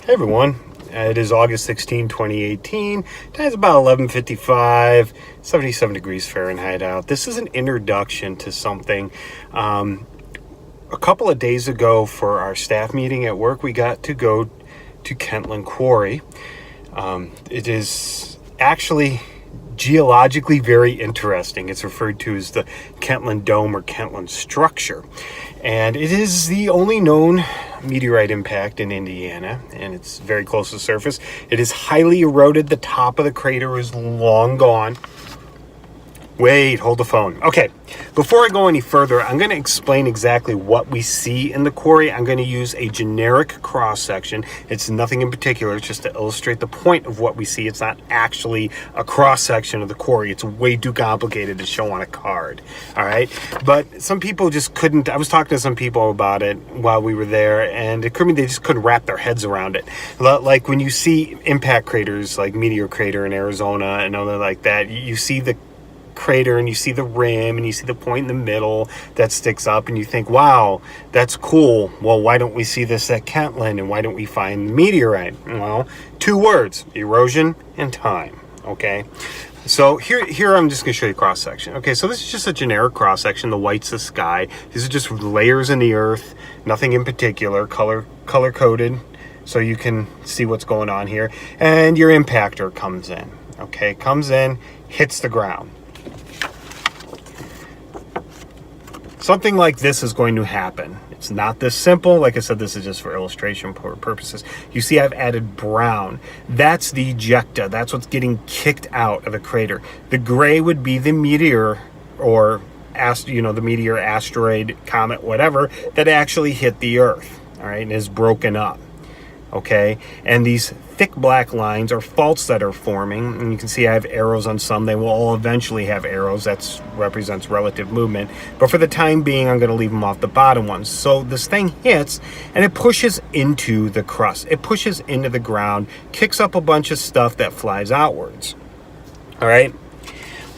Hey everyone, it is August 16, 2018. Time's about 11:55, 77 degrees Fahrenheit out. This is an introduction to something. A couple of days ago for our staff meeting at work, we got to go to Kentland Quarry. It is actually geologically very interesting. It's referred to as the Kentland Dome or Kentland Structure. And it is the only known meteorite impact in Indiana, and it's very close to the surface. It is highly eroded. The top of the crater is long gone. Wait, hold the phone. Okay, before I go any further, I'm going to explain exactly what we see in the quarry. I'm going to use a generic cross-section. It's nothing in particular. It's just to illustrate the point of what we see. It's not actually a cross-section of the quarry. It's way too complicated to show on a card, all right? But some people just couldn't. I was talking to some people about it while we were there, and it could mean they just couldn't wrap their heads around it. Like when you see impact craters, like Meteor Crater in Arizona and other like that, you see the crater and you see the rim and you see the point in the middle that sticks up and you think, wow, that's cool. Well, why don't we see this at Kentland, and why don't we find the meteorite? Well, two words: erosion and time. Okay, so here I'm just going to show you cross section. Okay, so this is just a generic cross section. The white's the sky. These are just layers in the earth, nothing in particular, color coded, so you can see what's going on here. And your impactor comes in. Okay, comes in, hits the ground. Something like this is going to happen. It's not this simple. Like I said, this is just for illustration purposes. You see I've added brown. That's the ejecta. That's what's getting kicked out of the crater. The gray would be the meteor, or the meteor, asteroid, comet, whatever, that actually hit the earth, all right, and is broken up. Okay, and these thick black lines are faults that are forming, and you can see I have arrows on some. They will all eventually have arrows. That represents relative movement, but for the time being I'm going to leave them off the bottom ones. So this thing hits and it pushes into the crust, it pushes into the ground, kicks up a bunch of stuff that flies outwards. All right,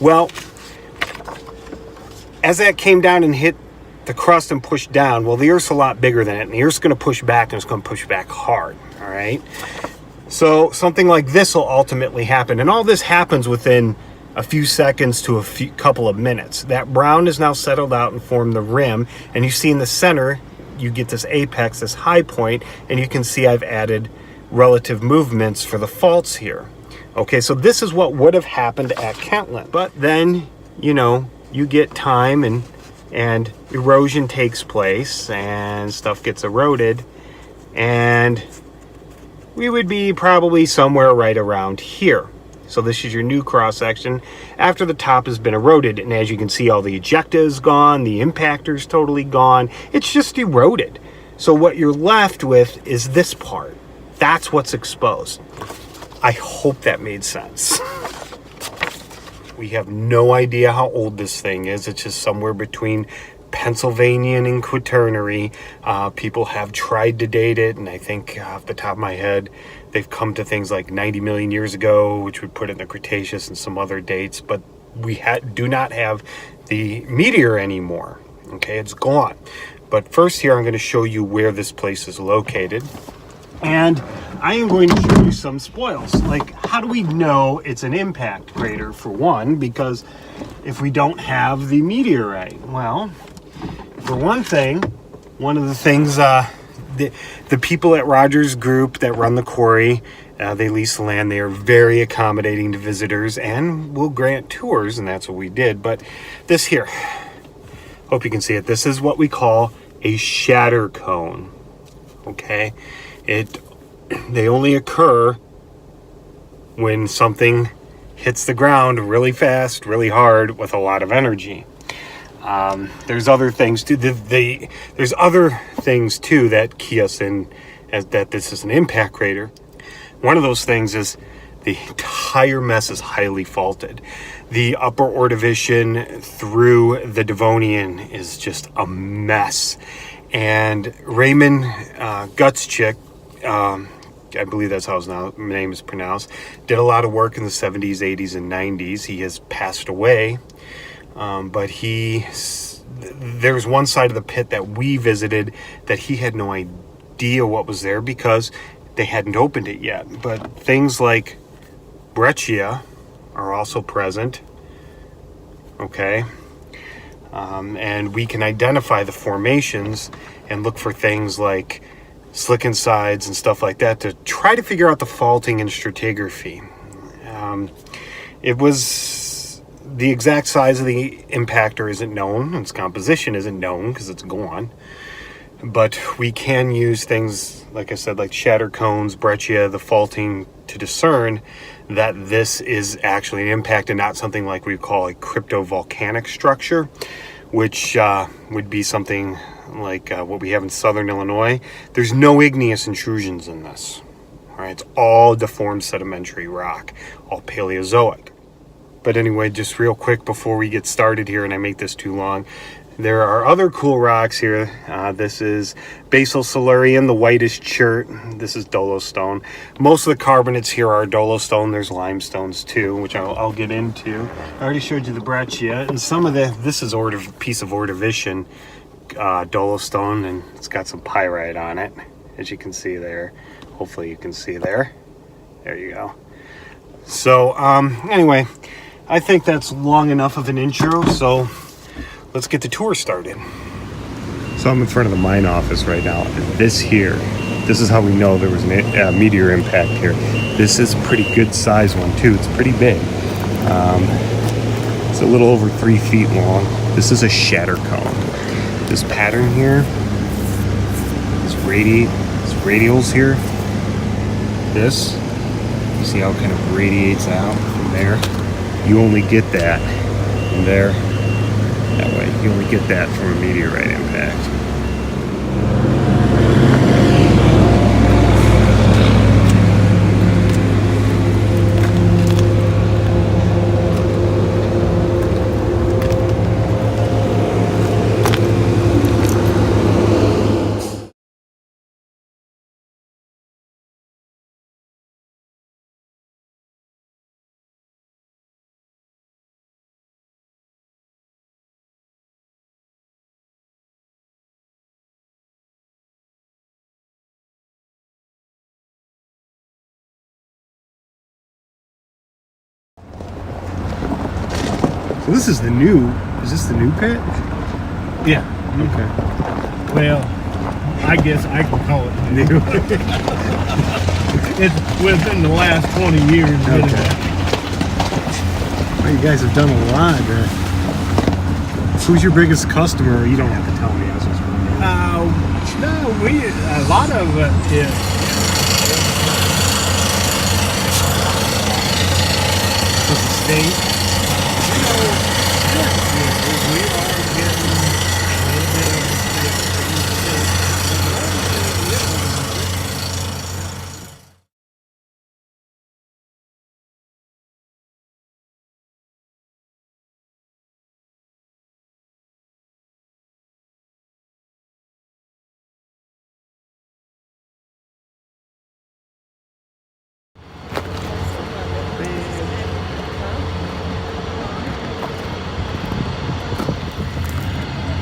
well, as that came down and hit the crust and push down, well, the Earth's a lot bigger than it, and the Earth's going to push back, and it's going to push back hard, all right? So something like this will ultimately happen, and all this happens within a few seconds to couple of minutes. That brown is now settled out and formed the rim, and you see in the center, you get this apex, this high point, and you can see I've added relative movements for the faults here. Okay, so this is what would have happened at Kentland, but then, you get time and erosion takes place and stuff gets eroded, and we would be probably somewhere right around here. So this is your new cross section after the top has been eroded, and as you can see, all the ejecta is gone, the impactor is totally gone, it's just eroded. So what you're left with is this part. That's what's exposed. I hope that made sense. We have no idea how old this thing is. It's just somewhere between Pennsylvania and Quaternary. People have tried to date it, and I think off the top of my head, they've come to things like 90 million years ago, which would put it in the Cretaceous, and some other dates, but we do not have the meteor anymore. Okay, it's gone. But first here, I'm going to show you where this place is located. And I am going to show you some spoils. Like, how do we know it's an impact crater, for one? Because if we don't have the meteorite, well, for one thing, one of the things, the people at Rogers Group that run the quarry, they lease the land. They are very accommodating to visitors and will grant tours, and that's what we did. But this here, hope you can see it. This is what we call a shatter cone. Okay. They only occur when something hits the ground really fast, really hard, with a lot of energy. There's other things too. There's other things too that key us in as that this is an impact crater. One of those things is the entire mess is highly faulted. The upper Ordovician through the Devonian is just a mess. And Raymond Gutschik, I believe that's how his name is pronounced, did a lot of work in the 70s, 80s, and 90s. He has passed away, but there's one side of the pit that we visited that he had no idea what was there, because they hadn't opened it yet. But things like breccia are also present, okay? And we can identify the formations and look for things like slicken sides and stuff like that to try to figure out the faulting and stratigraphy. It was the exact size of the impactor isn't known, its composition isn't known because it's gone. But we can use things, like I said, like shatter cones, breccia, the faulting, to discern that this is actually an impact and not something like we call a cryptovolcanic structure, which would be something like what we have in southern Illinois. There's no igneous intrusions in this. All right, it's all deformed sedimentary rock, all Paleozoic. But anyway, just real quick before we get started here and I make this too long, there are other cool rocks here. This is basal Silurian, the whitish chert. This is dolostone. Most of the carbonates here are dolostone. There's limestones too, which I'll get into. I already showed you the breccia, and some of this is piece of Ordovician dolostone, and it's got some pyrite on it, as you can see there. Hopefully you can see there. There you go. So anyway, I think that's long enough of an intro. So let's get the tour started. So I'm in front of the mine office right now. This is how we know there was a meteor impact here. This is a pretty good size one too. It's pretty big. It's a little over 3 feet long. This is a shatter cone. This pattern here, this radials here, this, you see how it kind of radiates out from there? You only get that from there. That way, you only get that from a meteorite impact. So this is is this the new pit? Yeah. Okay. Well, I guess I can call it new. It's within the last 20 years. Okay. Well, you guys have done a lot. Who's your biggest customer? You don't have to tell me. I was just wondering. No, a lot of it is. What's the state? We are getting a little bit of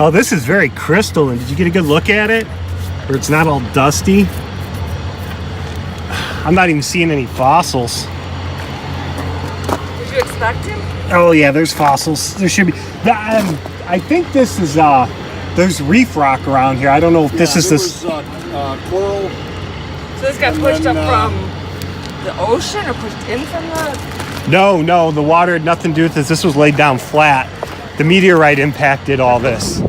Oh, this is very crystalline. Did you get a good look at it? Where it's not all dusty? I'm not even seeing any fossils. Did you expect him? Oh yeah, there's fossils. There should be. I think this is there's reef rock around here. I don't know if this is this. Was, coral. So this got pushed up from the ocean or pushed in from the... No, the water had nothing to do with this. This was laid down flat. The meteorite impacted all this.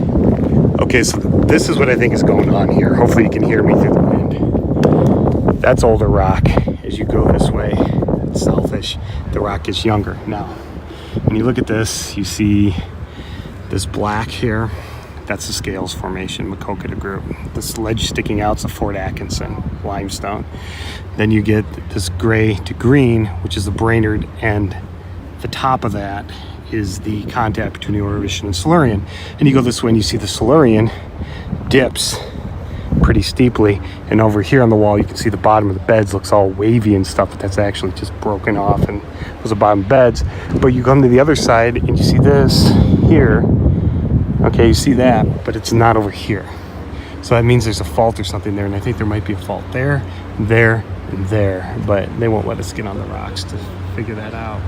Okay, so this is what I think is going on here. Hopefully you can hear me through the wind. That's older rock. As you go this way, southish, the rock gets younger. Now, when you look at this, you see this black here. That's the Scales Formation, Macocata Group. This ledge sticking out is the Fort Atkinson limestone. Then you get this gray to green, which is the Brainerd, and the top of that is the contact between the Ordovician and Silurian. And you go this way and you see the Silurian dips pretty steeply. And over here on the wall, you can see the bottom of the beds looks all wavy and stuff, but that's actually just broken off and those are bottom beds. But you come to the other side and you see this here. Okay, you see that, but it's not over here. So that means there's a fault or something there, and I think there might be a fault there, there, and there, but they won't let us get on the rocks to figure that out.